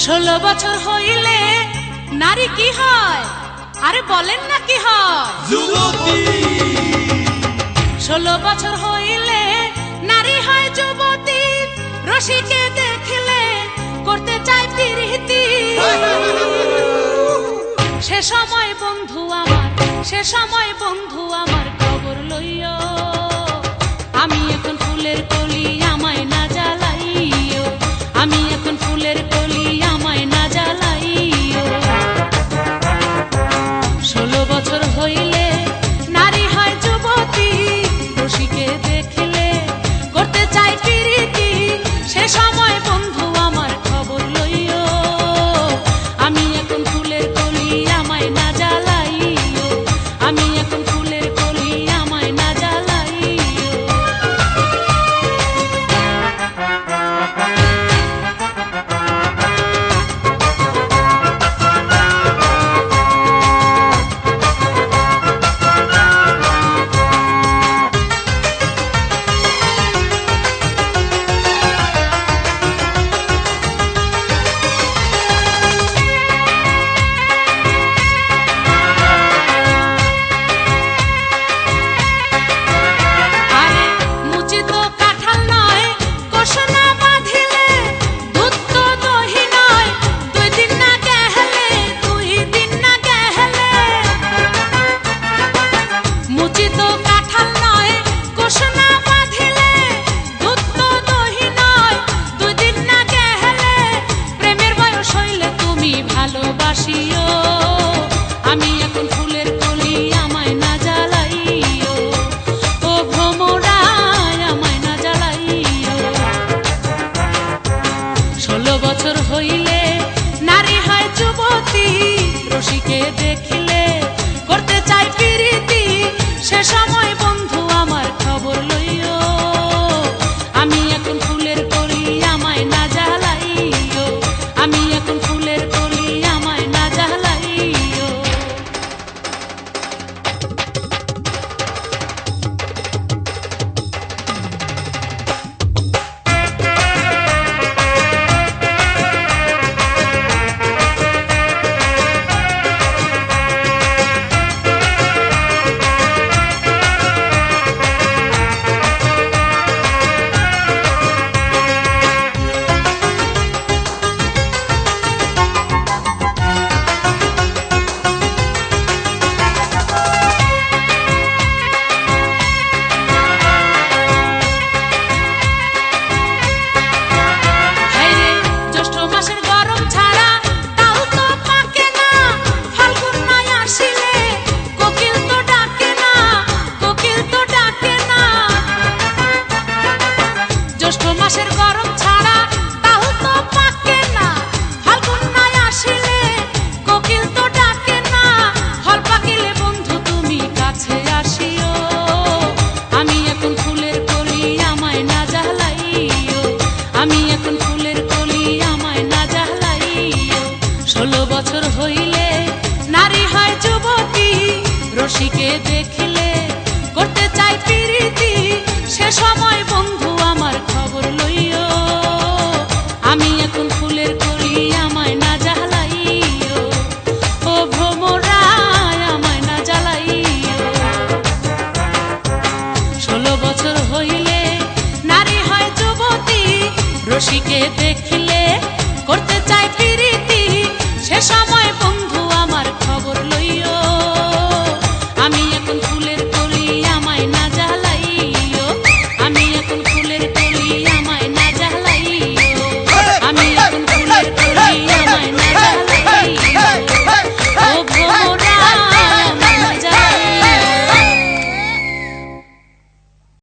16 বছর হইলে নারী কি হয়? আরে বলেন না কি হয়? যুবতী। 16 বছর হইলে নারী হয় যুবতী। রসিকে দেখলে করতে চায় প্রীতি। সে সময় বন্ধু আমার, সে সময় বন্ধু আমার খবর লইও। আমি এখন ফুলের কলি, আমায় না জ্বালাইও। আমি এখন ফুলের কলি, আমায় না জ্বালাইও। 16 বছর হইলে নারী হয় যুবতী। রসিকে দেখলে করতে চাই প্রীতি। সে সময় বন্ধু আমার খবর লইও। আমি এখন ফুলের কলি, আমায় না জ্বালাইও। আমি এখন ফুলের কলি, আমায় না জ্বালাইও। আমি এখন ফুলের কলি, আমায় না জ্বালাইও। ও ভ্রমরায়, আমায় না জ্বালাইও। 16 বছর হইলে নারী হয় যুবতী। রসিকে দেখিলে করতে চাই প্রীতি। সে সময় বন্ধু আমার খবর লইও। আমি এখন ফুলের কলি, আমায় না জ্বালাইও। আমি এখন ফুলের কলি, আমায় না জ্বালাইও। আমি এখন ফুলের কলি, আমায় না জ্বালাইও। 16 বছর হইলে নারী হয় যুবতী। রসিকে দেখিলে করতে চাই প্রীতি। সে সময় বন্ধু আমার খবর লইও। আমি এখন ফুলের কলি, আমায় না জ্বালাইও। ও ভ্রমরায়, আমায় না জ্বালাইও। 16 বছর হইলে নারী হয় যুবতী। রসিকে দেখিলে করতে চাই প্রীতি। সে সময় বন্ধু